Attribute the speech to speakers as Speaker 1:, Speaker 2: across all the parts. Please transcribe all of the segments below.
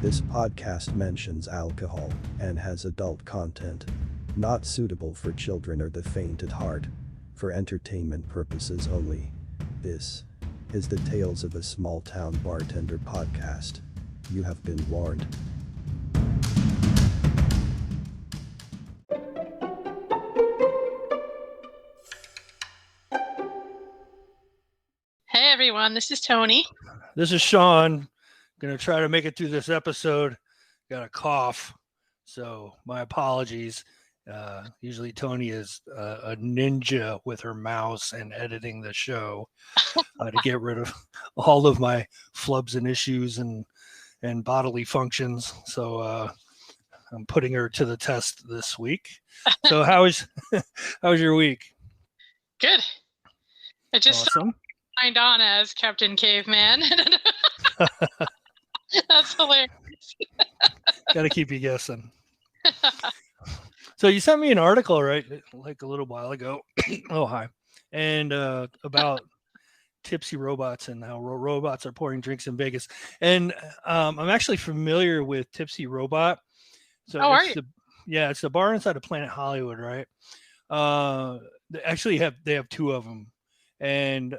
Speaker 1: This podcast mentions alcohol and has adult content. Not suitable for children or the faint at heart. For entertainment purposes only. This is the Tales of a Small Town Bartender podcast. You have been warned.
Speaker 2: Hey everyone, this is Tony.
Speaker 3: This is Sean. Gonna try to make it through this episode. Got a cough, so my apologies. Usually Tony is a ninja with her mouse and editing the show to get rid of all of my flubs and issues and bodily functions. So I'm putting her to the test this week. So how was your week?
Speaker 2: Good. I just
Speaker 3: Awesome.
Speaker 2: signed on as Captain Caveman. That's hilarious.
Speaker 3: Got to keep you guessing. So you sent me an article, right, like a little while ago. Oh, hi. And about tipsy robots and how robots are pouring drinks in Vegas. And I'm actually familiar with Tipsy Robot. So it's the bar inside of Planet Hollywood, right? They have two of them. And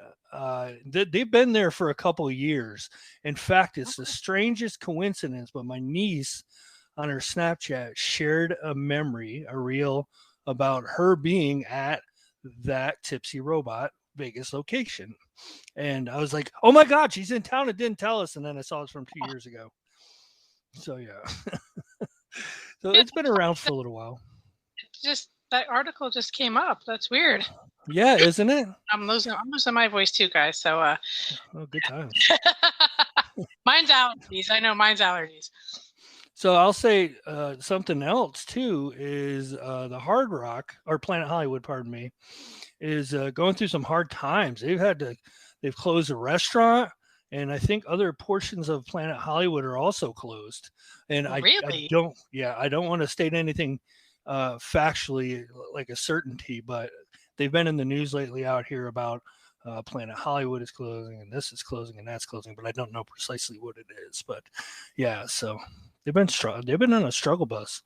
Speaker 3: they've been there for a couple of years. In fact, it's the strangest coincidence, but my niece on her Snapchat shared a reel about her being at that Tipsy Robot Vegas location. And I was like, oh my God, she's in town and didn't tell us. And then I saw this from 2 years ago. So yeah. So it's been around for a little while.
Speaker 2: That article just came up. That's weird.
Speaker 3: Yeah, isn't it?
Speaker 2: I'm losing my voice too, guys. So
Speaker 3: good times.
Speaker 2: Mine's allergies. I know mine's allergies.
Speaker 3: So I'll say something else too is the Hard Rock or Planet Hollywood, pardon me, is going through some hard times. They've closed a restaurant, and I think other portions of Planet Hollywood are also closed. And
Speaker 2: really?
Speaker 3: I don't want to state anything factually like a certainty, but they've been in the news lately out here about Planet Hollywood is closing and this is closing and that's closing, but I don't know precisely what it is. But yeah, so they've been on a struggle bus.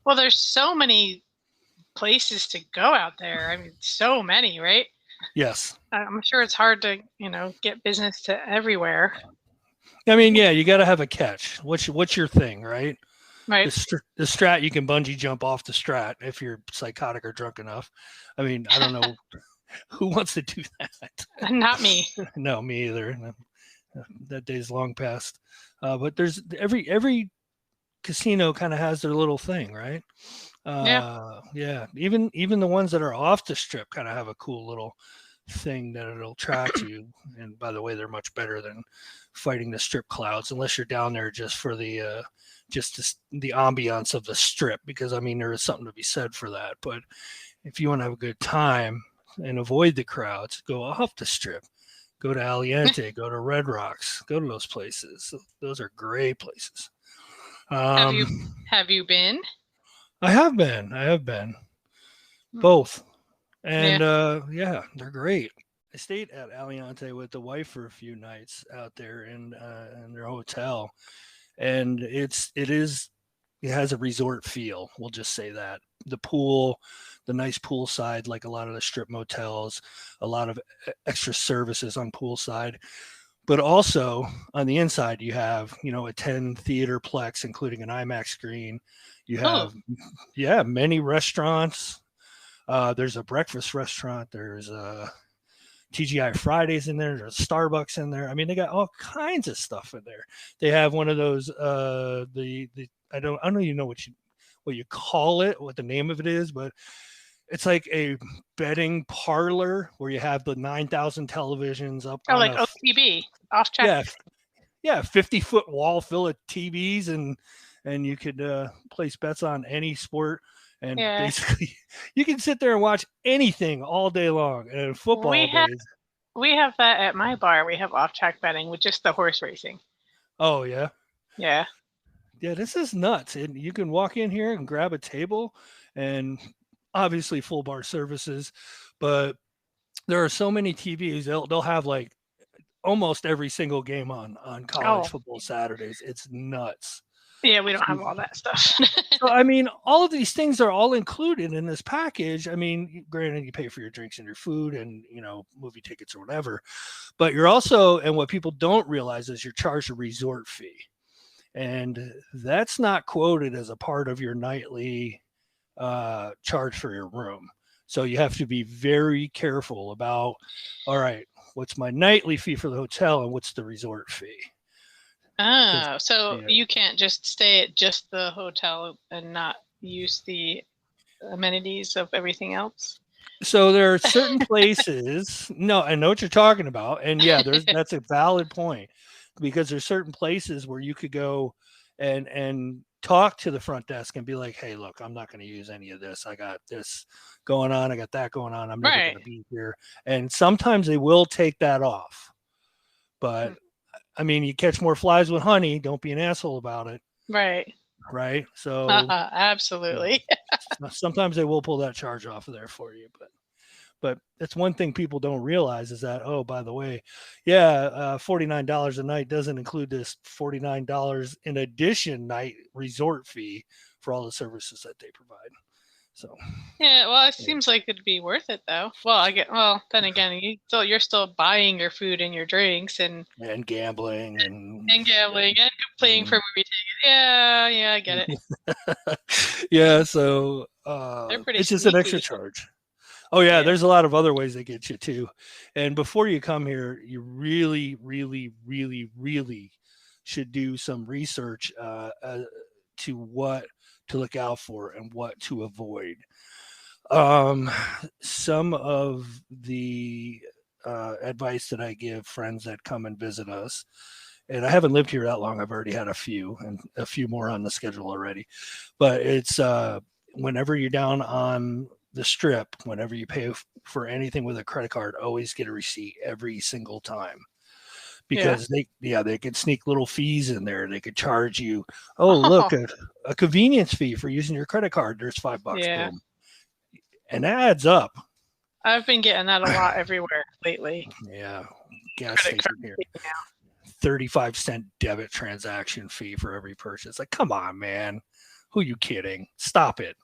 Speaker 2: Well, there's so many places to go out there. I mean, so many, right?
Speaker 3: Yes.
Speaker 2: I'm sure it's hard to, get business to everywhere.
Speaker 3: I mean, yeah, you got to have a catch. What's your thing, right?
Speaker 2: Right.
Speaker 3: The Strat, you can bungee jump off the Strat if you're psychotic or drunk enough. I mean, I don't know who wants to do that.
Speaker 2: Not me.
Speaker 3: No, me either. That day's long past. But there's every casino kind of has their little thing, right? Yeah. Even the ones that are off the strip kind of have a cool little thing that it'll attract you. And by the way, they're much better than fighting the strip clouds, unless you're down there just for the ambiance of the strip, because I mean there is something to be said for that. But if you want to have a good time and avoid the crowds, go off the strip, go to Aliante, go to Red Rocks, go to those places. Those are great places.
Speaker 2: Have you been?
Speaker 3: I have been both, and they're great. I stayed at Aliante with the wife for a few nights out there in their hotel, and it has a resort feel. We'll just say that. The pool, the nice pool side, like a lot of the strip motels, a lot of extra services on pool side, but also on the inside you have a 10 theater plex, including an IMAX screen. You have many restaurants. There's a breakfast restaurant. There's a TGI Fridays in there. There's Starbucks in there. I mean, they got all kinds of stuff in there. They have one of those I don't even know what you call it, what the name of it is, but it's like a betting parlor where you have the 9,000 televisions up.
Speaker 2: Oh, like OTB, off track.
Speaker 3: Yeah, 50-foot wall full of TVs, and you could place bets on any sport. And basically, you can sit there and watch anything all day long. And football days.
Speaker 2: We have that at my bar. We have off-track betting with just the horse racing.
Speaker 3: Oh, yeah?
Speaker 2: Yeah.
Speaker 3: Yeah, this is nuts. And you can walk in here and grab a table, and obviously full bar services. But there are so many TVs. They'll have like almost every single game on college
Speaker 2: Oh.
Speaker 3: football Saturdays. It's nuts.
Speaker 2: Yeah, we don't have all that stuff.
Speaker 3: So, I mean, all of these things are all included in this package. I mean, granted, you pay for your drinks and your food and, movie tickets or whatever, but you're also, and what people don't realize is you're charged a resort fee. And that's not quoted as a part of your nightly charge for your room. So you have to be very careful about, all right, what's my nightly fee for the hotel and what's the resort fee?
Speaker 2: Oh, so you can't just stay at just the hotel and not use the amenities of everything else?
Speaker 3: So there are certain places. No, I know what you're talking about, and yeah, that's a valid point, because there's certain places where you could go and talk to the front desk and be like, "Hey, look, I'm not going to use any of this. I got this going on. I got that going on. I'm never going to be here." And sometimes they will take that off, but I mean, you catch more flies with honey. Don't be an asshole about it. Right. So
Speaker 2: absolutely.
Speaker 3: Sometimes they will pull that charge off of there for you, but that's one thing people don't realize is that, oh, by the way, $49 a night doesn't include this $49 in addition night resort fee for all the services that they provide. So
Speaker 2: yeah, well, it seems like it'd be worth it though. Well, then again, you're still buying your food and your drinks and
Speaker 3: gambling and
Speaker 2: gambling and playing for movie tickets. Yeah, I get
Speaker 3: it. Yeah, so it's just an extra charge. Oh yeah, there's a lot of other ways they get you too. And before you come here, you really, really, really, really should do some research to what to look out for and what to avoid. Some of the advice that I give friends that come and visit us, and I haven't lived here that long. I've already had a few and a few more on the schedule already, but it's whenever you're down on the strip, whenever you pay for anything with a credit card, always get a receipt every single time. Because they could sneak little fees in there. They could charge you, look, a convenience fee for using your credit card. There's $5. Boom. And that adds up.
Speaker 2: I've been getting that a lot everywhere lately.
Speaker 3: Yeah. Gas station here. 35-cent debit transaction fee for every purchase. Like, come on, man. Who are you kidding? Stop it.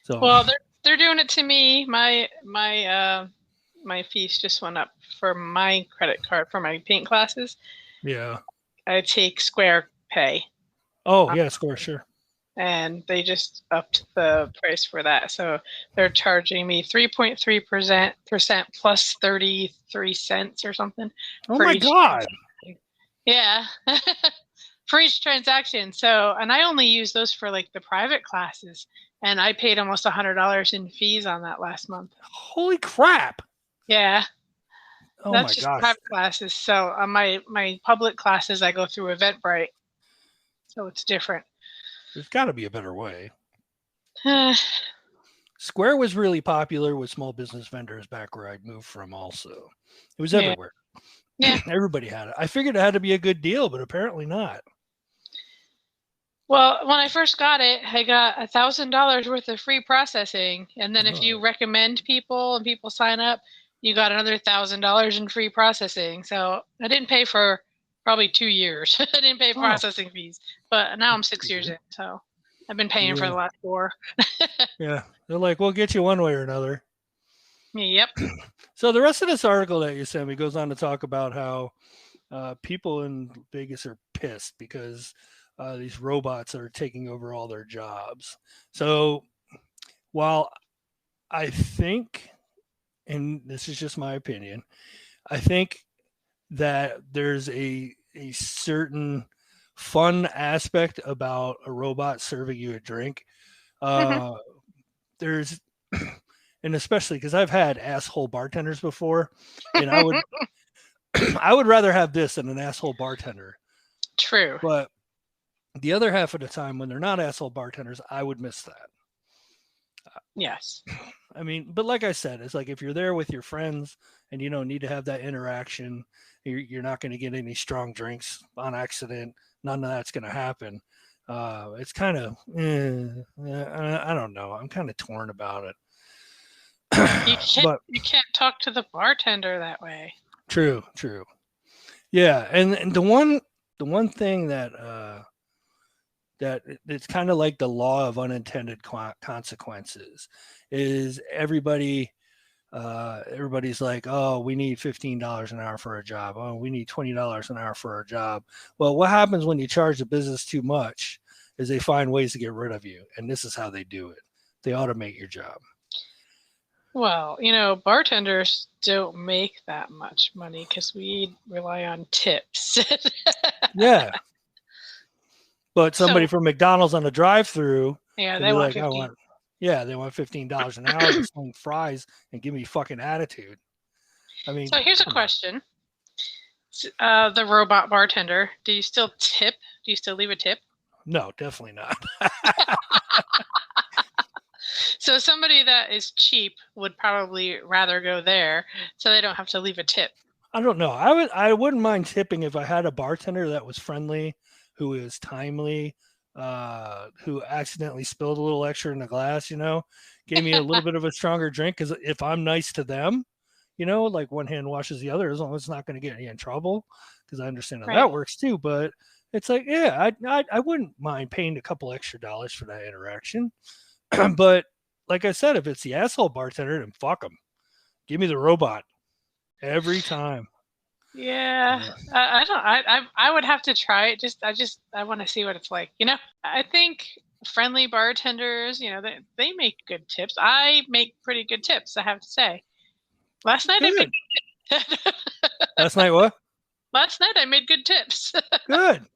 Speaker 3: So,
Speaker 2: well, they're doing it to me. My fees just went up for my credit card for my paint classes.
Speaker 3: Yeah.
Speaker 2: I take Square Pay.
Speaker 3: Oh, yeah, Square, sure.
Speaker 2: And they just upped the price for that. So they're charging me 3.3% plus 33 cents or something.
Speaker 3: Oh my God.
Speaker 2: Yeah. For each transaction. So, and I only use those for like the private classes. And I paid almost $100 in fees on that last month.
Speaker 3: Holy crap.
Speaker 2: Yeah.
Speaker 3: Oh
Speaker 2: That's
Speaker 3: my
Speaker 2: just
Speaker 3: gosh.
Speaker 2: private classes. So on my public classes, I go through Eventbrite. So it's different.
Speaker 3: There's got to be a better way. Square was really popular with small business vendors back where I moved from also. It was everywhere.
Speaker 2: Yeah.
Speaker 3: Everybody had it. I figured it had to be a good deal, but apparently not.
Speaker 2: Well, when I first got it, I got $1,000 worth of free processing. And then if you recommend people and people sign up, you got another $1,000 in free processing. So I didn't pay for probably 2 years. I didn't pay processing fees, but now I'm 6 years in. So I've been paying for the last 4.
Speaker 3: Yeah. They're like, we'll get you one way or another.
Speaker 2: Yep.
Speaker 3: So the rest of this article that you sent me goes on to talk about how people in Vegas are pissed because these robots are taking over all their jobs. So while I think, and this is just my opinion, I think that there's a certain fun aspect about a robot serving you a drink. There's, and especially because I've had asshole bartenders before, and I would rather have this than an asshole bartender.
Speaker 2: True.
Speaker 3: But the other half of the time when they're not asshole bartenders, I would miss that.
Speaker 2: Yes.
Speaker 3: I mean, but like I said, it's like if you're there with your friends and you don't need to have that interaction, you're not going to get any strong drinks on accident. None of that's going to happen. It's kind of, I don't know. I'm kind of torn about it.
Speaker 2: You can't talk to the bartender that way.
Speaker 3: True. Yeah, and the one thing that that it's kind of like the law of unintended consequences is everybody's like, oh, we need $15 an hour for a job. Oh, we need $20 an hour for a job. Well, what happens when you charge the business too much is they find ways to get rid of you, and this is how they do it. They automate your job.
Speaker 2: Well, bartenders don't make that much money because we rely on tips.
Speaker 3: Yeah, but somebody
Speaker 2: So
Speaker 3: from McDonald's on the drive-through
Speaker 2: yeah,
Speaker 3: could
Speaker 2: they
Speaker 3: be
Speaker 2: want
Speaker 3: like,
Speaker 2: 50.
Speaker 3: they want $15 an hour to sling fries and give me fucking attitude. I mean,
Speaker 2: So here's a
Speaker 3: come on.
Speaker 2: question. The robot bartender, do you still tip? Do you still leave a tip?
Speaker 3: No, definitely not.
Speaker 2: So somebody that is cheap would probably rather go there so they don't have to leave a tip.
Speaker 3: I don't know. I wouldn't mind tipping if I had a bartender that was friendly, who is timely, who accidentally spilled a little extra in the glass, gave me a little bit of a stronger drink. Because if I'm nice to them, like one hand washes the other, as long as it's not going to get you in trouble. Because I understand how
Speaker 2: Right.
Speaker 3: that works too. But it's like, yeah, I wouldn't mind paying a couple extra dollars for that interaction. But like I said, if it's the asshole bartender, then fuck them. Give me the robot every time.
Speaker 2: Yeah, I don't. I would have to try it. I want to see what it's like. I think friendly bartenders, they make good tips. I make pretty good tips, I have to say. Last night I made
Speaker 3: Good. Last night what?
Speaker 2: Last night I made good tips.
Speaker 3: Good.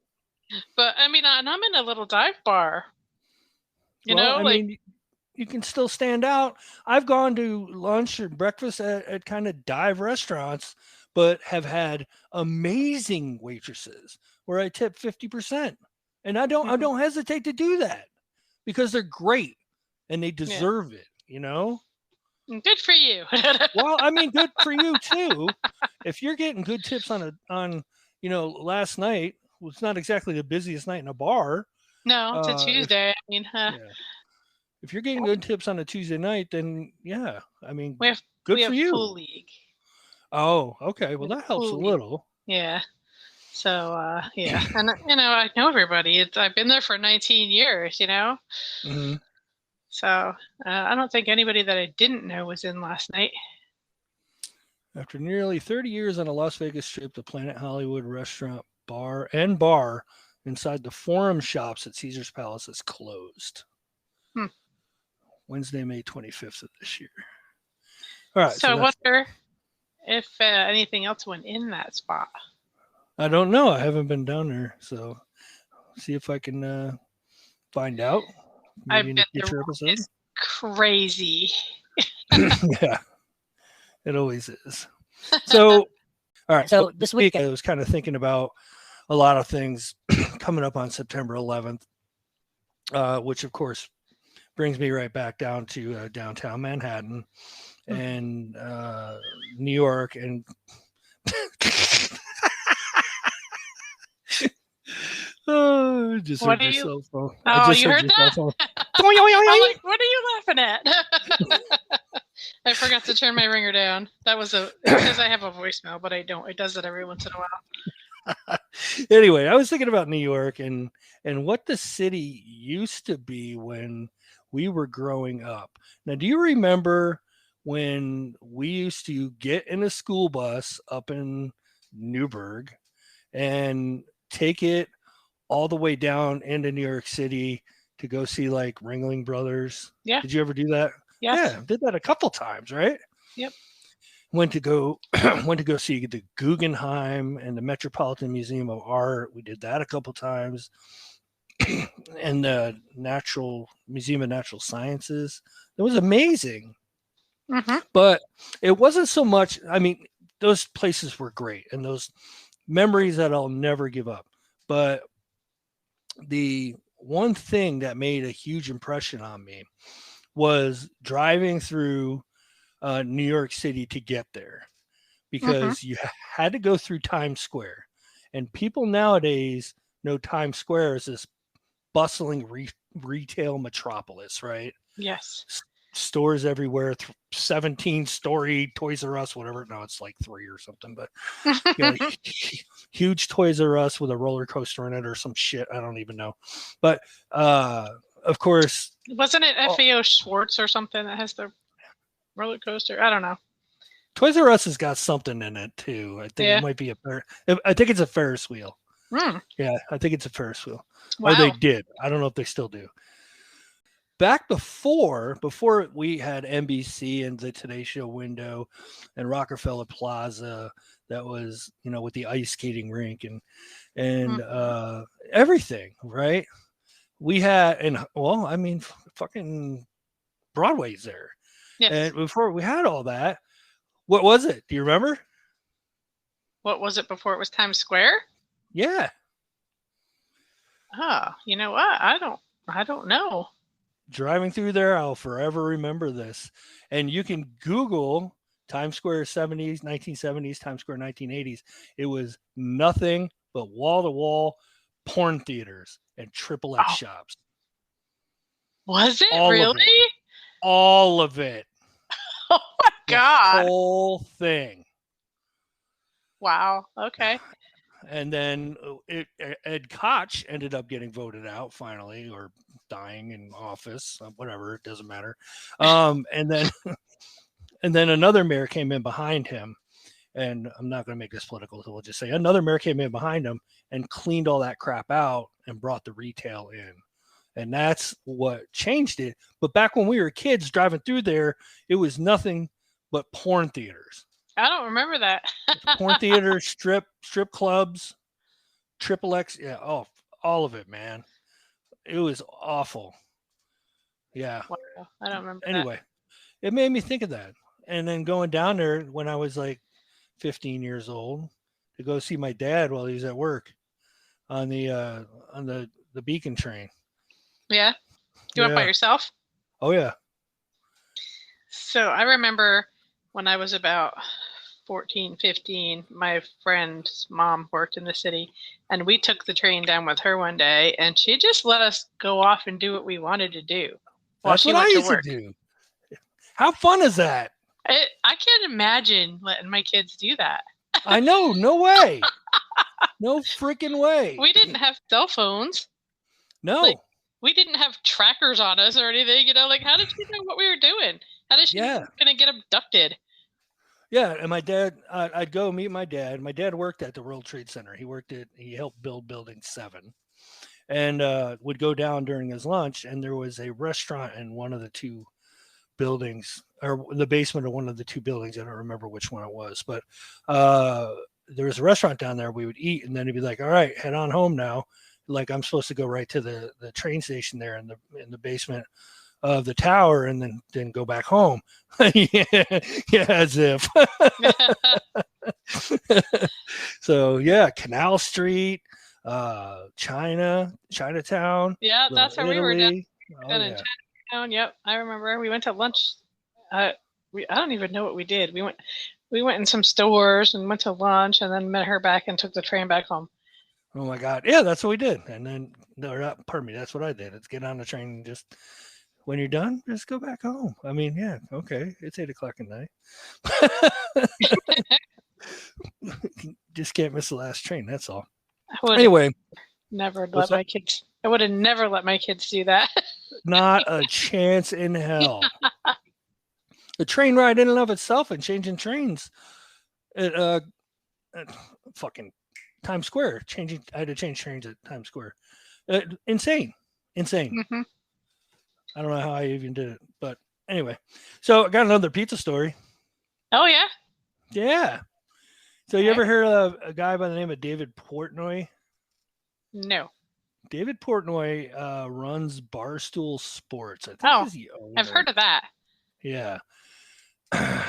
Speaker 2: But I mean, and I'm in a little dive bar.
Speaker 3: I mean, you can still stand out. I've gone to lunch or breakfast at kind of dive restaurants, but have had amazing waitresses where I tip 50%. And I don't hesitate to do that because they're great and they deserve it,
Speaker 2: Good for you.
Speaker 3: Well, I mean, good for you too. If you're getting good tips on last night was not exactly the busiest night in a bar.
Speaker 2: No, it's a Tuesday.
Speaker 3: If you're getting good tips on a Tuesday night, then yeah, I mean,
Speaker 2: we have
Speaker 3: for you.
Speaker 2: Full League.
Speaker 3: Oh, okay. Well, that helps a little.
Speaker 2: Yeah. So yeah, and I know everybody. I've been there for 19 years.
Speaker 3: Mm-hmm.
Speaker 2: So I don't think anybody that I didn't know was in last night.
Speaker 3: After nearly 30 years on a Las Vegas strip, the Planet Hollywood restaurant, bar inside the Forum Shops at Caesar's Palace is closed. Wednesday, May 25th of this year. All right.
Speaker 2: So I wonder if anything else went in that spot.
Speaker 3: I don't know. I haven't been down there, so see if I can find out.
Speaker 2: Maybe in a future episode. It's crazy.
Speaker 3: Yeah, it always is. So, all right. So this week I was kind of thinking about a lot of things coming up on September 11th, which of course brings me right back down to downtown Manhattan and New York and oh, just
Speaker 2: what
Speaker 3: heard your cell phone.
Speaker 2: Oh, you heard that? I'm like, what are you laughing at? I forgot to turn my ringer down. That was because I have a voicemail, but I don't. It does it every once in a while.
Speaker 3: Anyway, I was thinking about New York and what the city used to be when we were growing up. Now, do you remember when we used to get in a school bus up in Newburgh and take it all the way down into New York City to go see like Ringling Brothers?
Speaker 2: Yeah.
Speaker 3: Did you ever do that?
Speaker 2: Yes.
Speaker 3: Yeah, did that a couple times, right?
Speaker 2: Yep.
Speaker 3: Went to go see the Guggenheim and the Metropolitan Museum of Art. We did that a couple times. And the Museum of Natural Sciences. It was amazing.
Speaker 2: Mm-hmm.
Speaker 3: But it wasn't so much, I mean, those places were great and those memories that I'll never give up. But the one thing that made a huge impression on me was driving through New York City to get there, because you had to go through Times Square, and people nowadays know Times Square is this bustling retail metropolis, right?
Speaker 2: Yes.
Speaker 3: stores everywhere, 17-story Toys R Us, whatever. No, it's like 3 or something, but you know, huge Toys R Us with a roller coaster in it or some shit. I don't even know. But of course,
Speaker 2: wasn't it FAO Schwartz or something that has the roller coaster? I don't know.
Speaker 3: Toys R Us has got something in it too. I think it might be I think it's a Ferris wheel. Yeah, I think it's a Ferris wheel.
Speaker 2: Wow.
Speaker 3: Or they did. I don't know if they still do. Back before we had NBC and the Today Show window and Rockefeller Plaza, that was, you know, with the ice skating rink and everything, right? We had, and well, I mean, fucking Broadway's there.
Speaker 2: Yes.
Speaker 3: And before we had all that, what was it? Do you remember?
Speaker 2: What was it before it was Times Square?
Speaker 3: Yeah.
Speaker 2: Oh, you know what? I don't know.
Speaker 3: Driving through there, I'll forever remember this. And you can Google Times Square 70s, 1970s, Times Square 1980s. It was nothing but wall-to-wall porn theaters and triple X shops.
Speaker 2: Was it really?
Speaker 3: All of it.
Speaker 2: Oh my God.
Speaker 3: The whole thing.
Speaker 2: Wow. Okay.
Speaker 3: And then Ed Koch ended up getting voted out finally, or dying in office, whatever, it doesn't matter. And then another mayor came in behind him, and I'm not going to make this political, so we'll just say another mayor came in behind him and cleaned all that crap out and brought the retail in. And that's what changed it. But back when we were kids driving through there, it was nothing but porn theaters.
Speaker 2: I don't remember that.
Speaker 3: Porn theaters, strip clubs, triple X. Yeah. Oh, all of it, man. It was awful. Yeah.
Speaker 2: Wow. I don't remember.
Speaker 3: Anyway, it made me think of that. And then going down there when I was like 15 years old to go see my dad while he was at work on the Beacon train.
Speaker 2: Yeah. You went by yourself?
Speaker 3: Oh yeah.
Speaker 2: So I remember when I was about 14, 15, my friend's mom worked in the city, and we took the train down with her one day, and she just let us go off and do what we wanted to do while
Speaker 3: That's
Speaker 2: she
Speaker 3: what
Speaker 2: went
Speaker 3: I
Speaker 2: to
Speaker 3: used
Speaker 2: work.
Speaker 3: to do. How fun is that?
Speaker 2: I can't imagine letting my kids do that.
Speaker 3: I know. No way. No freaking way.
Speaker 2: We didn't have cell phones.
Speaker 3: No.
Speaker 2: We didn't have trackers on us or anything, like, how did she know what we were doing? How did she know we were going to get abducted?
Speaker 3: Yeah, and my dad, I'd go meet my dad. My dad worked at the World Trade Center. He helped build Building 7, and would go down during his lunch, and there was a restaurant in one of the two buildings, or the basement of one of the two buildings. I don't remember which one it was, but there was a restaurant down there. We would eat, and then he'd be like, all right, head on home now. Like, I'm supposed to go right to the train station there in the basement of the tower, and then go back home. yeah, as if. So yeah, Canal Street, Chinatown.
Speaker 2: Yeah, that's where we were down in
Speaker 3: Chinatown.
Speaker 2: Yep, I remember. We went to lunch. I don't even know what we did. We went in some stores and went to lunch, and then met her back and took the train back home.
Speaker 3: Oh my God. Yeah, that's what we did. And then, pardon me, that's what I did. It's get on the train and just, when you're done, just go back home. I mean, yeah, okay. It's 8:00 at night. Just can't miss the last train. That's all. Anyway.
Speaker 2: I would have never let my kids do that.
Speaker 3: Not a chance in hell. The train ride in and of itself and changing trains at fucking Times Square. I had to change trains at Times Square. Insane.
Speaker 2: Mm-hmm.
Speaker 3: I don't know how I even did it, but anyway. So I got another pizza story.
Speaker 2: Oh yeah.
Speaker 3: Yeah. So you ever heard of a guy by the name of David Portnoy?
Speaker 2: No.
Speaker 3: David Portnoy runs Barstool Sports.
Speaker 2: I've heard of that.
Speaker 3: Yeah.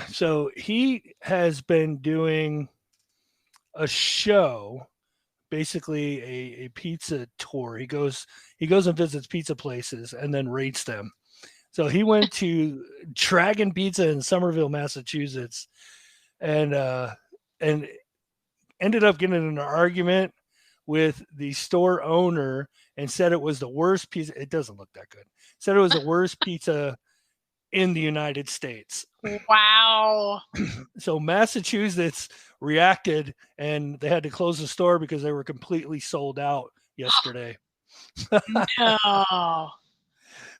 Speaker 3: So he has been doing a show, basically a pizza tour. He goes and visits pizza places and then rates them. So he went to Dragon Pizza in Somerville, Massachusetts, and ended up getting in an argument with the store owner and said it was the worst pizza. It doesn't look that good. Said it was the worst pizza in the United States.
Speaker 2: Wow.
Speaker 3: So Massachusetts reacted, and they had to close the store because they were completely sold out yesterday.
Speaker 2: No.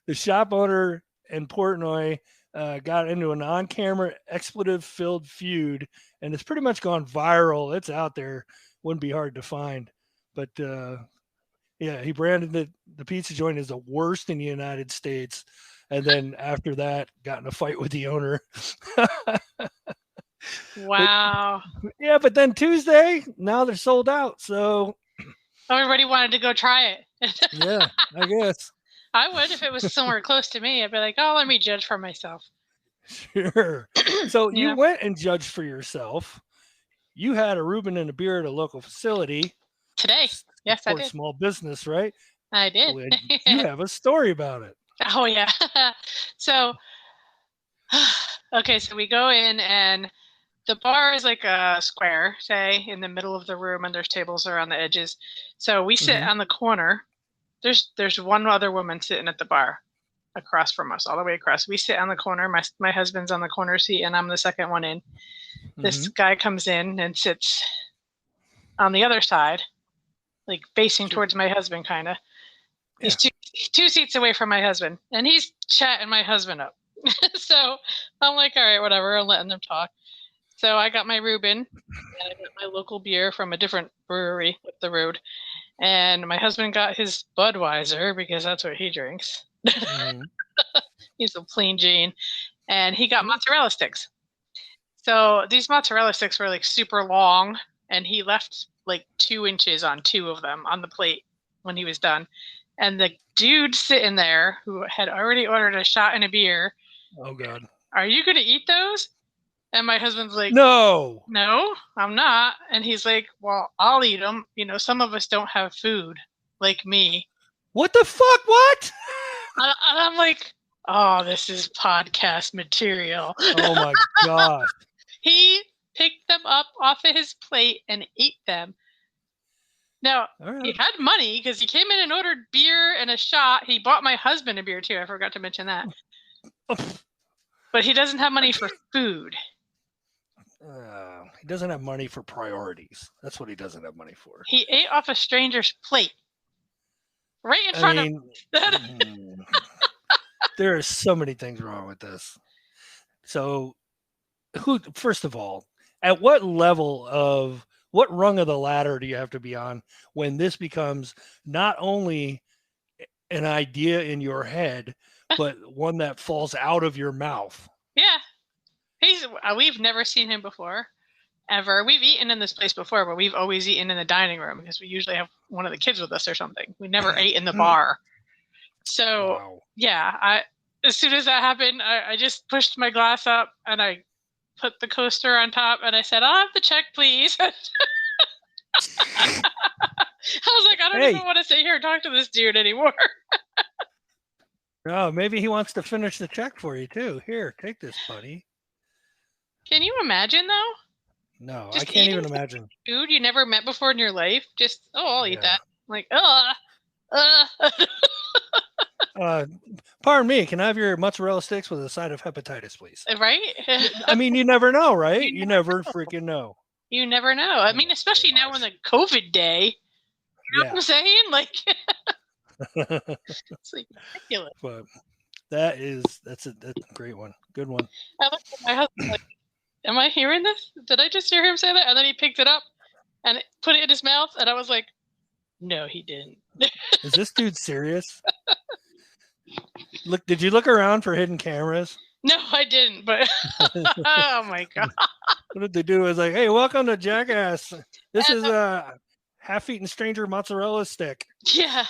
Speaker 3: The shop owner in Portnoy got into an on-camera expletive-filled feud, and it's pretty much gone viral. It's out there. Wouldn't be hard to find. But yeah, he branded the pizza joint as the worst in the United States. And then after that, got in a fight with the owner.
Speaker 2: Wow.
Speaker 3: But then Tuesday, now they're sold out. So
Speaker 2: everybody wanted to go try it.
Speaker 3: Yeah, I guess.
Speaker 2: I would if it was somewhere close to me. I'd be like, oh, let me judge for myself.
Speaker 3: Sure. So you
Speaker 2: Yeah.
Speaker 3: went and judged for yourself. You had a Reuben and a beer at a local facility.
Speaker 2: Today. Yes, I
Speaker 3: Support
Speaker 2: did.
Speaker 3: small business, right?
Speaker 2: I did.
Speaker 3: Well, you have a story about it.
Speaker 2: Oh, yeah. So, okay, so we go in and the bar is like a square, say, in the middle of the room, and there's tables around the edges. So we sit on the corner. There's one other woman sitting at the bar across from us, all the way across. We sit on the corner. My husband's on the corner seat, and I'm the second one in. This guy comes in and sits on the other side, like facing towards my husband, kind of.
Speaker 3: Yeah.
Speaker 2: He's two seats away from my husband, and he's chatting my husband up. So I'm like, all right, whatever. I'm letting them talk. So I got my Reuben, and I got my local beer from a different brewery up the road. And my husband got his Budweiser because that's what he drinks. He's a plain Jane. And he got mozzarella sticks. So these mozzarella sticks were like super long, and he left like 2 inches on 2 of them on the plate when he was done. And the dude sitting there who had already ordered a shot and a beer.
Speaker 3: Oh, God.
Speaker 2: Are you going to eat those? And my husband's like,
Speaker 3: no,
Speaker 2: I'm not. And he's like, well, I'll eat them. You know, some of us don't have food like me.
Speaker 3: What the fuck? What?
Speaker 2: And I'm like, oh, this is podcast material.
Speaker 3: Oh, my God.
Speaker 2: He picked them up off of his plate and ate them. Now, He had money because he came in and ordered beer and a shot. He bought my husband a beer, too. I forgot to mention that. But he doesn't have money for food.
Speaker 3: He doesn't have money for priorities. That's what he doesn't have money for.
Speaker 2: He ate off a stranger's plate. Right in front of him.
Speaker 3: There are so many things wrong with this. So, first of all, at what rung of the ladder do you have to be on when this becomes not only an idea in your head, but one that falls out of your mouth?
Speaker 2: Yeah. We've never seen him before, ever. We've eaten in this place before, but we've always eaten in the dining room because we usually have one of the kids with us or something. We never ate in the bar. So,
Speaker 3: wow.
Speaker 2: Yeah, as soon as that happened, I just pushed my glass up and I put the coaster on top and I said, I'll have the check, please. I was like, I don't even want to sit here and talk to this dude anymore.
Speaker 3: Oh, maybe he wants to finish the check for you, too. Here, take this, buddy.
Speaker 2: Can you imagine, though?
Speaker 3: No, I can't even imagine.
Speaker 2: Food you never met before in your life. Just, I'll eat that. Like,
Speaker 3: pardon me, can I have your mozzarella sticks with a side of hepatitis, plee?
Speaker 2: Right?
Speaker 3: I mean, you never know, right? You never freaking know.
Speaker 2: You never know. I mean, especially now in the COVID day. You know what I'm saying? Like, it's like ridiculous.
Speaker 3: But that's a great one. Good one.
Speaker 2: I looked at my husband like, am I hearing this? Did I just hear him say that? And then he picked it up and put it in his mouth. And I was like, no, he didn't.
Speaker 3: Is this dude serious? Did you look around for hidden cameras?
Speaker 2: No, I didn't. But oh my God.
Speaker 3: What did they do? It was like, hey, welcome to Jackass. This is a half-eaten stranger mozzarella stick.
Speaker 2: Yeah.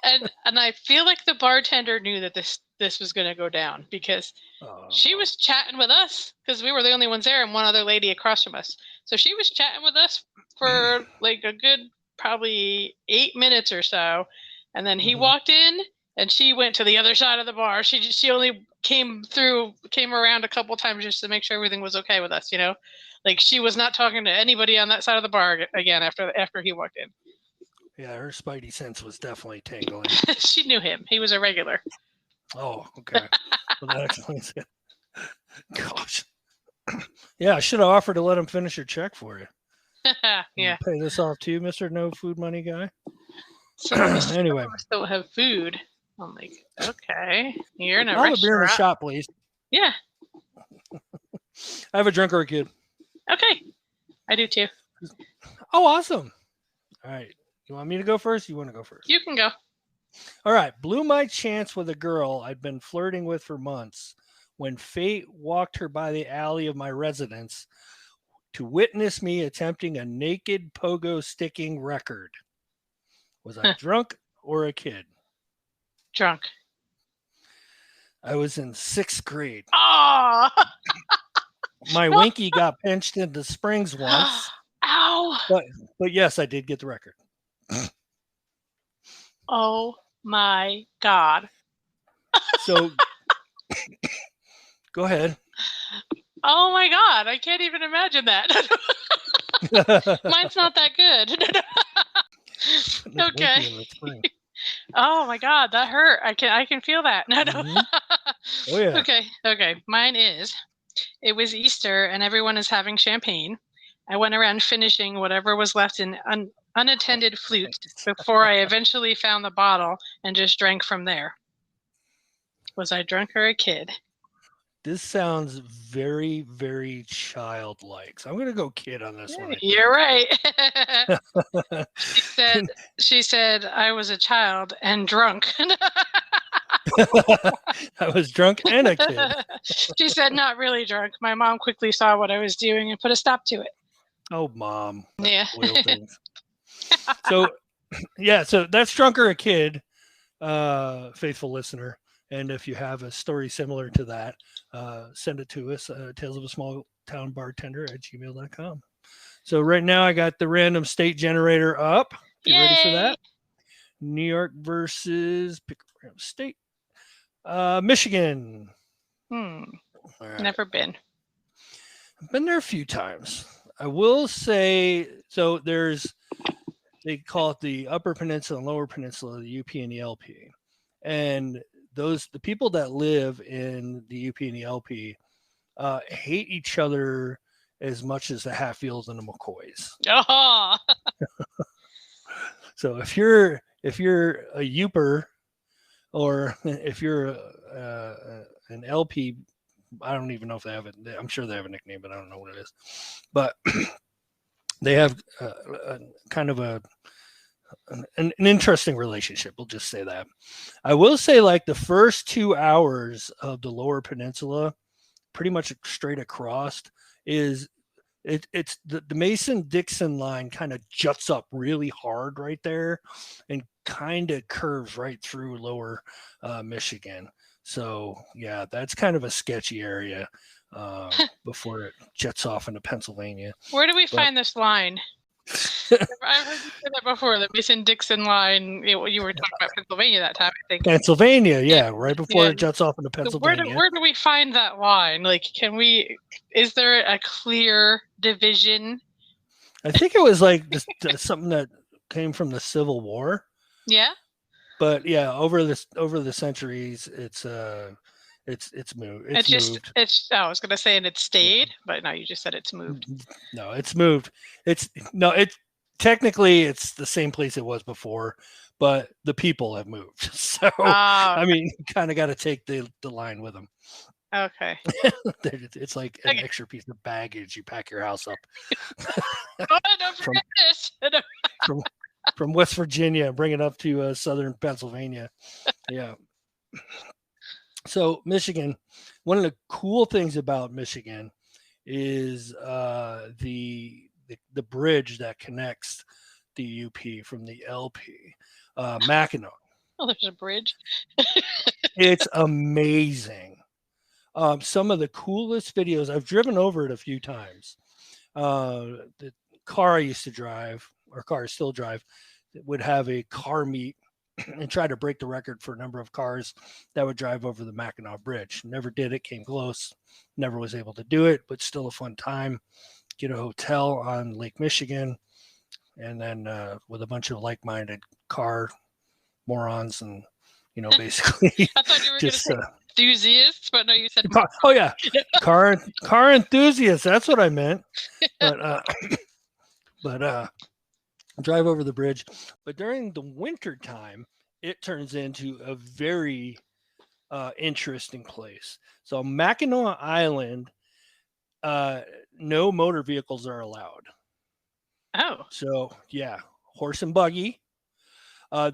Speaker 2: and I feel like the bartender knew that this was going to go down because she was chatting with us because we were the only ones there and one other lady across from us. So she was chatting with us for like a good probably 8 minutes or so. And then he walked in and she went to the other side of the bar. She only came around a couple times just to make sure everything was okay with us, you know? Like she was not talking to anybody on that side of the bar again after he walked in.
Speaker 3: Yeah, her spidey sense was definitely tingling.
Speaker 2: She knew him. He was a regular.
Speaker 3: Oh, okay. Well, that explains it. Gosh. Yeah, I should have offered to let him finish your check for you.
Speaker 2: Yeah.
Speaker 3: Pay this off to you, Mr. No Food Money guy.
Speaker 2: So
Speaker 3: Anyway.
Speaker 2: we still have food. I'm like, okay, you're in a
Speaker 3: I'll have a beer in the
Speaker 2: restaurant.
Speaker 3: shop, please.
Speaker 2: Yeah.
Speaker 3: I have a drink or a kid.
Speaker 2: Okay. I do too.
Speaker 3: Oh, awesome. All right. You want me to go first? You want to go first?
Speaker 2: You can go.
Speaker 3: All right. Blew my chance with a girl I'd been flirting with for months when fate walked her by the alley of my residence to witness me attempting a naked pogo sticking record. Was I drunk or a kid?
Speaker 2: Drunk.
Speaker 3: I was in 6th grade.
Speaker 2: Oh.
Speaker 3: My winky got pinched into springs once.
Speaker 2: Ow.
Speaker 3: But yes, I did get the record.
Speaker 2: Oh my God.
Speaker 3: So go ahead.
Speaker 2: Oh my God. I can't even imagine that. Mine's not that good. Okay. Oh my God, that hurt. I can feel that. No.
Speaker 3: Mm-hmm. Oh yeah.
Speaker 2: Okay. Mine is, it was Easter and everyone is having champagne. I went around finishing whatever was left in unattended flutes before I eventually found the bottle and just drank from there. Was I drunk or a kid?
Speaker 3: This sounds very, very childlike. So I'm going to go kid on this one.
Speaker 2: You're right. She said I was a child and drunk.
Speaker 3: I was drunk and a kid.
Speaker 2: She said not really drunk. My mom quickly saw what I was doing and put a stop to it.
Speaker 3: Oh, Mom.
Speaker 2: Yeah.
Speaker 3: So that's drunk or a kid, faithful listener. And if you have a story similar to that, send it to us, tales of a small town bartender @gmail.com. So right now I got the random state generator up. You ready for that? New York versus pick a random state. Michigan.
Speaker 2: Right. Never been.
Speaker 3: I've been there a few times. I will say, so they call it the Upper Peninsula and Lower Peninsula, the UP and the LP. And the people that live in the UP and the LP hate each other as much as the Hatfields and the McCoys.
Speaker 2: Oh.
Speaker 3: So if you're a Uper, or if you're an LP, I don't even know if they have it. I'm sure they have a nickname, but I don't know what it is. But they have kind of an interesting relationship. We'll just say that. I will say, like, the first 2 hours of the Lower Peninsula, pretty much straight across, it's the Mason-Dixon line kind of juts up really hard right there and kind of curves right through Lower Michigan. So yeah, that's kind of a sketchy area before it jets off into Pennsylvania.
Speaker 2: Where do we find this line? I've heard you say that before, the Mason-Dixon line. You were talking about Pennsylvania that time, I think.
Speaker 3: Pennsylvania, yeah, right before it jets off into Pennsylvania.
Speaker 2: So where do we find that line? Like, is there a clear division?
Speaker 3: I think it was like something that came from the Civil War.
Speaker 2: Yeah.
Speaker 3: But yeah, over the centuries, it's moved. It's moved.
Speaker 2: I was gonna say, and it stayed, but no, you just said it's moved.
Speaker 3: No, it's moved. Technically it's the same place it was before, but the people have moved. So I mean, you kind of got to take the line with them.
Speaker 2: Okay.
Speaker 3: It's like an extra piece of baggage you pack your house up.
Speaker 2: Don't forget this.
Speaker 3: From West Virginia and bring it up to southern Pennsylvania. Yeah. So Michigan, one of the cool things about Michigan is the bridge that connects the UP from the LP, Mackinac.
Speaker 2: Oh, there's a bridge.
Speaker 3: It's amazing. Some of the coolest videos, I've driven over it a few times. The car I used to drive, or car I still drive, would have a car meet and try to break the record for a number of cars that would drive over the Mackinac Bridge. Never did it, came close, never was able to do it, but still a fun time. Get a hotel on Lake Michigan, and then with a bunch of like-minded car morons and Basically.
Speaker 2: I thought you were
Speaker 3: Just
Speaker 2: going to say enthusiasts, but no, you said
Speaker 3: oh yeah, car enthusiasts. That's what I meant. But drive over the bridge. But during the winter time, it turns into a very interesting place. So Mackinac Island, no motor vehicles are allowed.
Speaker 2: Oh.
Speaker 3: So yeah, horse and buggy.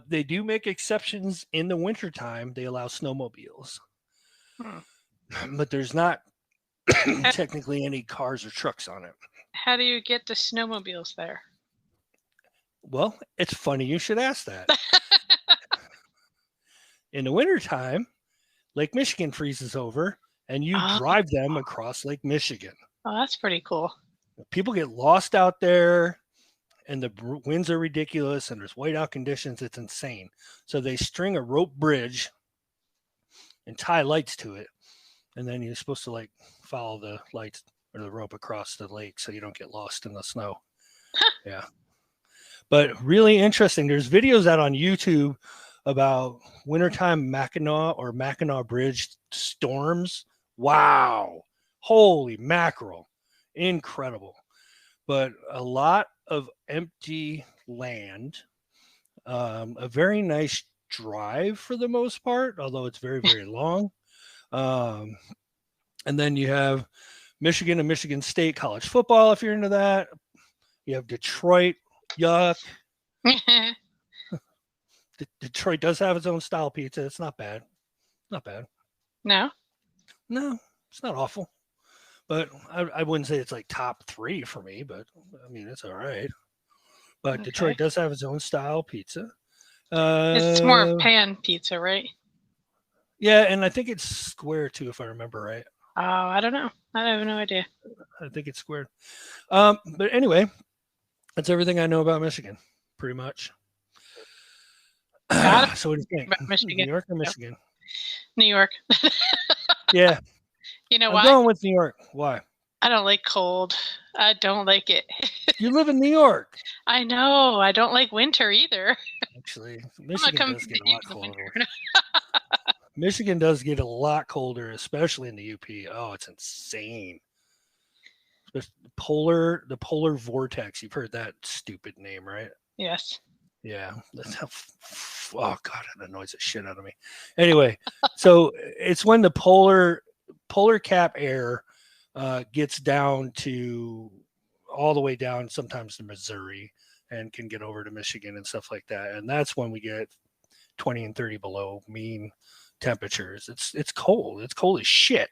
Speaker 3: They do make exceptions in the wintertime. They allow snowmobiles. But there's not technically any cars or trucks on it.
Speaker 2: How do you get the snowmobiles there?
Speaker 3: Well, it's funny you should ask that. In the wintertime, Lake Michigan freezes over and you drive them across Lake Michigan.
Speaker 2: Oh, that's pretty cool.
Speaker 3: People get lost out there and the winds are ridiculous and there's whiteout conditions. It's insane. So they string a rope bridge and tie lights to it. And then you're supposed to follow the lights or the rope across the lake so you don't get lost in the snow. Yeah. But really interesting. There's videos out on YouTube about wintertime Mackinac Bridge storms. Wow. Holy mackerel. Incredible. But a lot of empty land. A very nice drive for the most part, although it's very, very long. And then you have Michigan and Michigan State college football, if you're into that. You have Detroit. Yuck. Detroit does have its own style pizza. It's not bad. Not bad.
Speaker 2: No,
Speaker 3: it's not awful. But I wouldn't say it's top 3 for me, but I mean, it's all right. But okay. Detroit does have its own style pizza.
Speaker 2: It's more of pan pizza, right?
Speaker 3: Yeah, and I think it's square too, if I remember right.
Speaker 2: Oh, I don't know. I have no idea.
Speaker 3: I think it's squared. But anyway, that's everything I know about Michigan, pretty much. So what do you think?
Speaker 2: About Michigan.
Speaker 3: New York or Michigan?
Speaker 2: New York.
Speaker 3: Yeah.
Speaker 2: You know
Speaker 3: why?
Speaker 2: I'm
Speaker 3: going with New York. Why?
Speaker 2: I don't like cold. I don't like it.
Speaker 3: You live in New York.
Speaker 2: I know. I don't like winter either.
Speaker 3: Actually, Michigan does get a lot colder. Michigan does get a lot colder, especially in the UP. Oh, it's insane. The polar vortex. You've heard that stupid name, right?
Speaker 2: Yes.
Speaker 3: Yeah. Oh God, that annoys the shit out of me. Anyway, so it's when the polar cap air gets down to all the way down, sometimes to Missouri, and can get over to Michigan and stuff like that. And that's when we get 20 and 30 below mean temperatures. It's cold. It's cold as shit.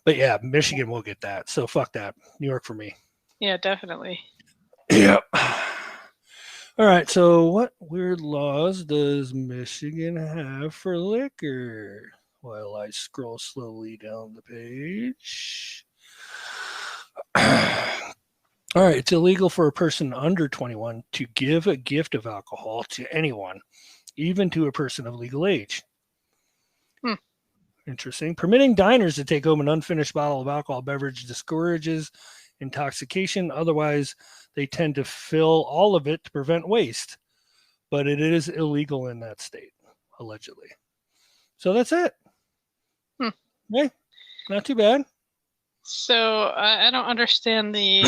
Speaker 3: But yeah, Michigan will get that. So fuck that. New York for me.
Speaker 2: Yeah, definitely.
Speaker 3: Yep. All right. So what weird laws does Michigan have for liquor? While I scroll slowly down the page. All right. It's illegal for a person under 21 to give a gift of alcohol to anyone, even to a person of legal age. Interesting. Permitting diners to take home an unfinished bottle of alcohol beverage discourages intoxication. Otherwise, they tend to fill all of it to prevent waste. But it is illegal in that state, allegedly. So that's it. Yeah, not too bad.
Speaker 2: So I don't understand the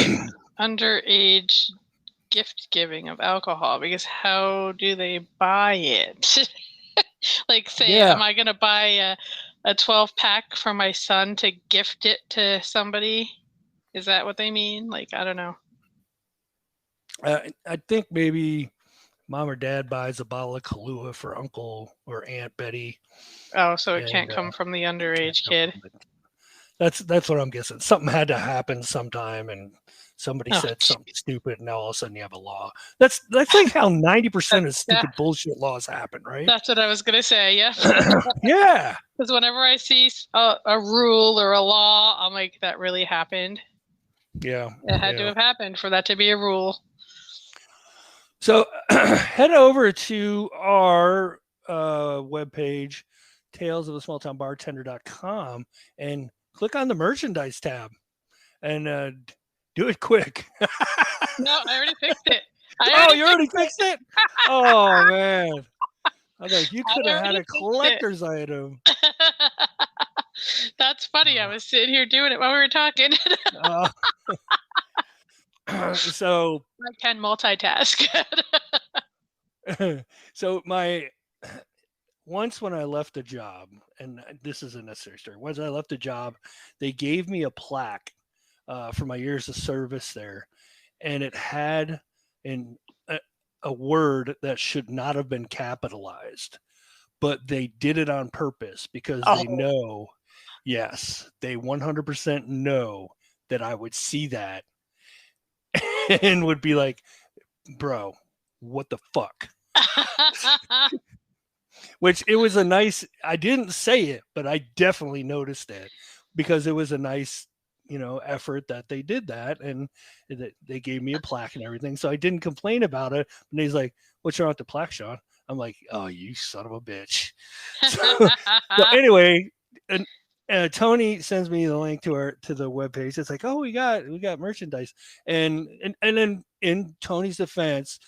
Speaker 2: underage gift giving of alcohol, because how do they buy it? Am I going to buy a 12-pack for my son to gift it to somebody? Is that what they mean? I don't know.
Speaker 3: I think maybe mom or dad buys a bottle of Kahlua for Uncle or Aunt Betty.
Speaker 2: Oh, so it can't come from the underage kid.
Speaker 3: That's what I'm guessing. Something had to happen sometime, and somebody said something stupid, and now all of a sudden you have a law. That's like how 90% of stupid bullshit laws happen, right?
Speaker 2: That's what I was gonna say. Yeah.
Speaker 3: Yeah.
Speaker 2: Because whenever I see a rule or a law, I'm like, that really happened.
Speaker 3: Yeah.
Speaker 2: It had to have happened for that to be a rule.
Speaker 3: So head over to our webpage, talesofasmalltownbartender.com, and click on the merchandise tab and do it quick.
Speaker 2: No, I already fixed it.
Speaker 3: You already fixed it? Oh, man. I was like, you
Speaker 2: I
Speaker 3: could have had
Speaker 2: already
Speaker 3: a
Speaker 2: fixed it.
Speaker 3: collector's item.
Speaker 2: That's funny. I was sitting here doing it while we were talking.
Speaker 3: So
Speaker 2: I can multitask.
Speaker 3: so once when I left a job, and this is a necessary story. Once I left a job, they gave me a plaque for my years of service there, and it had a word that should not have been capitalized, but they did it on purpose because they know, yes, they 100% know that I would see that and would be like, bro, what the fuck? Which it was a nice, I didn't say it, but I definitely noticed it because it was a nice, effort that they did that. And they gave me a plaque and everything. So I didn't complain about it. And he's like, what's wrong with the plaque, Sean? I'm like, oh, you son of a bitch. So anyway, and Tony sends me the link to the webpage. It's like, oh, we got merchandise. And then in Tony's defense,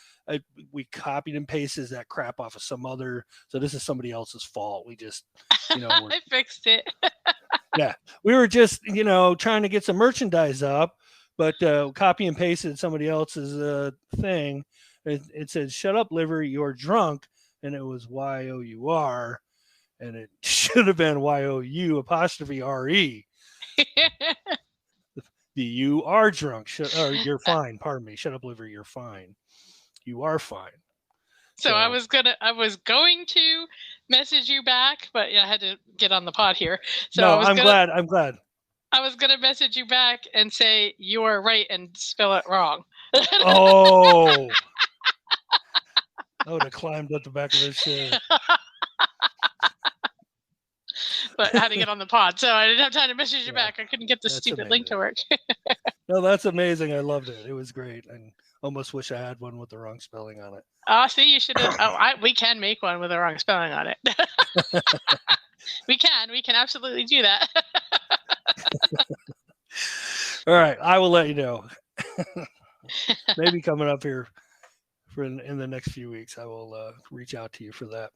Speaker 3: we copied and pasted that crap off of some other. So this is somebody else's fault. We just,
Speaker 2: I fixed it.
Speaker 3: Yeah, we were just, trying to get some merchandise up, but copy and pasted somebody else's thing. It said, "Shut up, liver, you're drunk," and it was YOUR, and it should have been YOU''RE. You are drunk. Or you're fine. Pardon me. Shut up, liver. You're fine. You are fine.
Speaker 2: So I was going to message you back, but I had to get on the pod here. So
Speaker 3: no, I'm glad.
Speaker 2: I was gonna message you back and say you are right and spell it wrong.
Speaker 3: Oh. I would have climbed up the back of his chair.
Speaker 2: But I had to get on the pod, so I didn't have time to message you back. I couldn't get the stupid link to work.
Speaker 3: No, that's amazing. I loved it. It was great. And almost wish I had one with the wrong spelling on it.
Speaker 2: See, you should have. We can make one with the wrong spelling on it. We can absolutely do that.
Speaker 3: All right, I will let you know. Maybe coming up here in the next few weeks, I will reach out to you for that.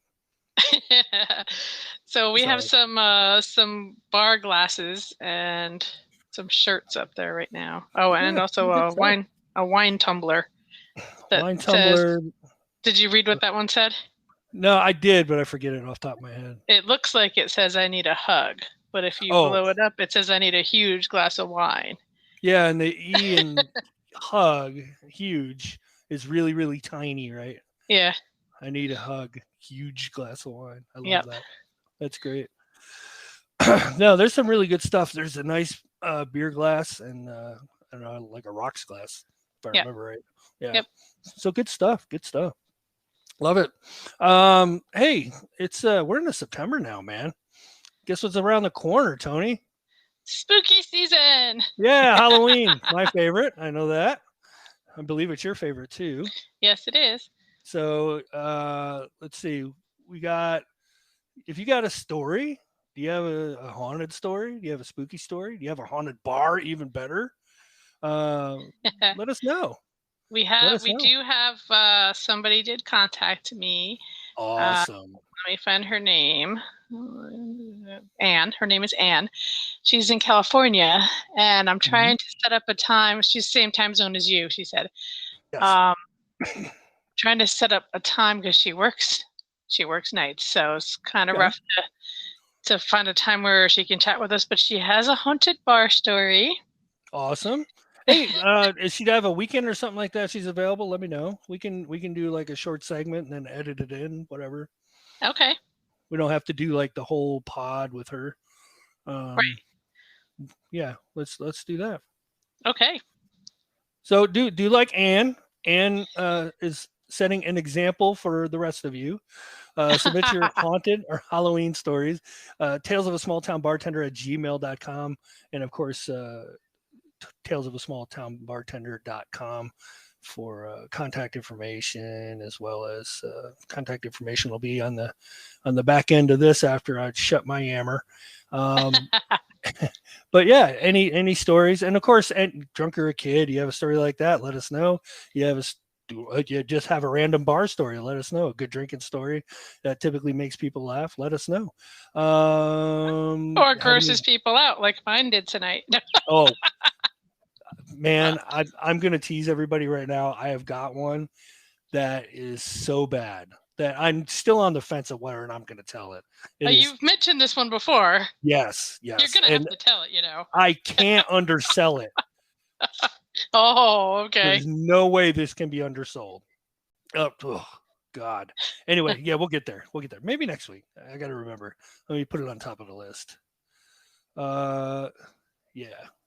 Speaker 2: So we have some bar glasses and some shirts up there right now. Oh, and also a wine tumbler.
Speaker 3: Wine tumbler.
Speaker 2: Did you read what that one said?
Speaker 3: No, I did, but I forget it off the top of my head.
Speaker 2: It looks like it says I need a hug, but if you blow it up, it says I need a huge glass of wine.
Speaker 3: Yeah, and the E in hug, huge, is really, really tiny, right?
Speaker 2: Yeah.
Speaker 3: I need a hug, huge glass of wine. I love that. That's great. No, there's some really good stuff. There's a nice beer glass and I don't know, like a rocks glass, if I remember right. Yeah. Yep. So good stuff. Good stuff. Love it. Hey, it's we're into September now, man. Guess what's around the corner, Tony?
Speaker 2: Spooky season.
Speaker 3: Yeah, Halloween, my favorite. I know that. I believe it's your favorite too.
Speaker 2: Yes, it is.
Speaker 3: So let's see. If you got a story, do you have a haunted story? Do you have a spooky story? Do you have a haunted bar? Even better. Let us know.
Speaker 2: We do have somebody did contact me.
Speaker 3: Awesome.
Speaker 2: Let me find her name. Anne. Her name is Anne. She's in California, and I'm trying to set up a time. She's the same time zone as you, she said. Yes. Trying to set up a time because she works nights, so it's kind of rough to find a time where she can chat with us. But she has a haunted bar story.
Speaker 3: Awesome. Hey, if she'd have a weekend or something like that, she's available. Let me know. We can do like a short segment and then edit it in, whatever.
Speaker 2: Okay.
Speaker 3: We don't have to do like the whole pod with her.
Speaker 2: Right.
Speaker 3: Yeah, let's do that.
Speaker 2: Okay.
Speaker 3: So do you like Anne? Anne is setting an example for the rest of you. Submit your haunted or Halloween stories. Tales of a Small Town Bartender at gmail.com. And of course, talesofasmalltownbartender.com for contact information, as well as contact information will be on the back end of this after I shut my yammer. But yeah, any stories, and of course, drunk or a kid, you have a story like that, let us know. You have you just have a random bar story, let us know. A good drinking story that typically makes people laugh, let us know.
Speaker 2: Or grosses people out like mine did tonight.
Speaker 3: Oh, man, I'm going to tease everybody right now. I have got one that is so bad that I'm still on the fence of whether or not I'm going to tell it.
Speaker 2: You've mentioned this one before.
Speaker 3: Yes.
Speaker 2: You're going to have to tell it,
Speaker 3: I can't undersell it.
Speaker 2: Oh, okay.
Speaker 3: There's no way this can be undersold. Oh, God. Anyway, yeah, we'll get there. Maybe next week. I got to remember. Let me put it on top of the list. Yeah.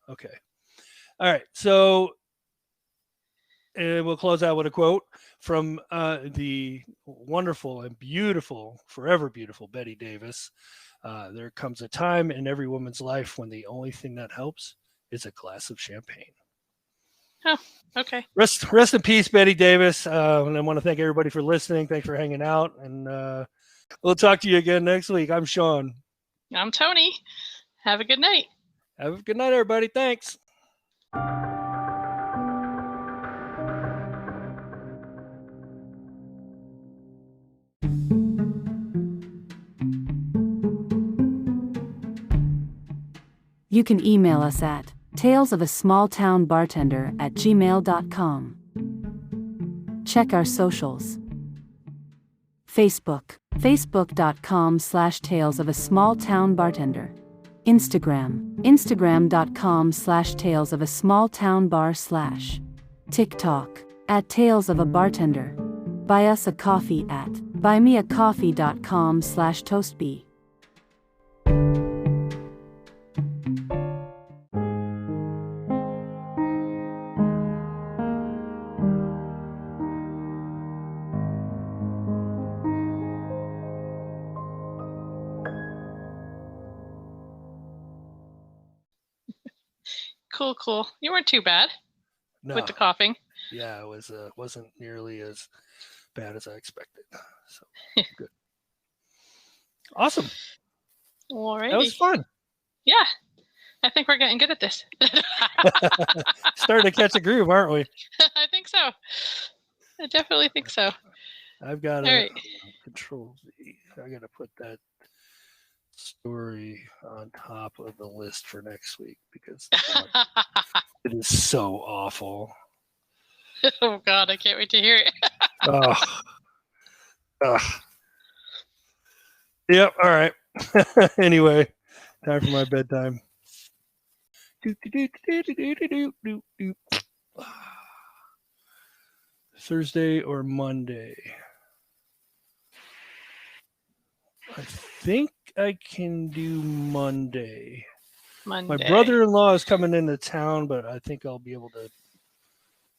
Speaker 3: Okay. All right. So we'll close out with a quote from the wonderful and beautiful, forever beautiful Betty Davis. There comes a time in every woman's life when the only thing that helps is a glass of champagne.
Speaker 2: Oh, okay.
Speaker 3: Rest in peace, Betty Davis. And I want to thank everybody for listening. Thanks for hanging out. And we'll talk to you again next week. I'm Sean.
Speaker 2: I'm Tony. Have a good night.
Speaker 3: Have a good night, everybody. Thanks.
Speaker 4: You can email us at talesofasmalltownbartender@gmail.com. Check our socials. Facebook, facebook.com/talesofasmalltownbartender. Instagram, instagram.com/talesofasmalltownbar/. TikTok, @talesofabartender. Buy us a coffee at buymeacoffee.com/toastbee.
Speaker 2: Cool. You weren't too bad with the coughing.
Speaker 3: Yeah, it wasn't nearly as bad as I expected. So good. Awesome.
Speaker 2: Alrighty.
Speaker 3: That was fun.
Speaker 2: Yeah. I think we're getting good at this.
Speaker 3: Starting to catch a groove, aren't we?
Speaker 2: I think so. I definitely think so.
Speaker 3: I've got
Speaker 2: to
Speaker 3: control Z. I got to put that story on top of the list for next week because it is so awful.
Speaker 2: Oh God, I can't wait to hear it.
Speaker 3: Yep. All right. Anyway, time for my bedtime. Thursday or Monday? I think I can do Monday. My brother-in-law is coming into town, but I think I'll be able to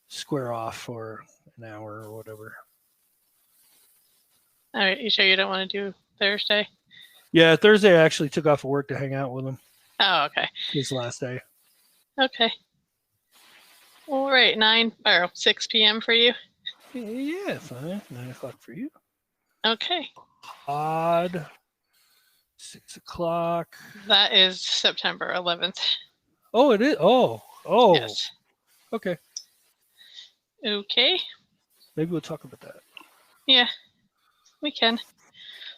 Speaker 3: square off for an hour or whatever.
Speaker 2: All right, you sure you don't want to do Thursday?
Speaker 3: Yeah, Thursday I actually took off of work to hang out with him.
Speaker 2: Oh, okay.
Speaker 3: His last day.
Speaker 2: Okay. All right, 6 p.m. for you?
Speaker 3: Yeah, fine. 9 o'clock for you.
Speaker 2: Okay.
Speaker 3: Odd. 6 o'clock.
Speaker 2: That is September 11th.
Speaker 3: Oh, it is? Oh.
Speaker 2: Yes.
Speaker 3: Okay.
Speaker 2: Okay.
Speaker 3: Maybe we'll talk about that.
Speaker 2: Yeah, we can.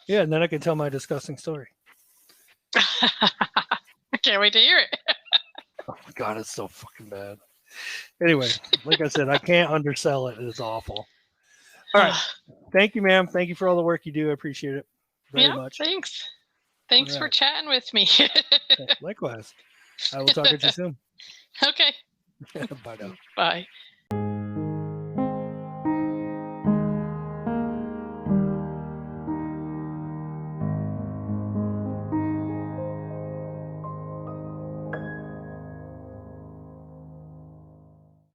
Speaker 3: Yeah, and then I can tell my disgusting story.
Speaker 2: I can't wait to hear it.
Speaker 3: Oh my God, it's so fucking bad. Anyway, like I said, I can't undersell it. It's awful. All right. Thank you, ma'am. Thank you for all the work you do. I appreciate it very much.
Speaker 2: Thanks. Thanks for chatting with me.
Speaker 3: Likewise. I will talk to you soon.
Speaker 2: Okay.
Speaker 3: Bye now.
Speaker 2: Bye.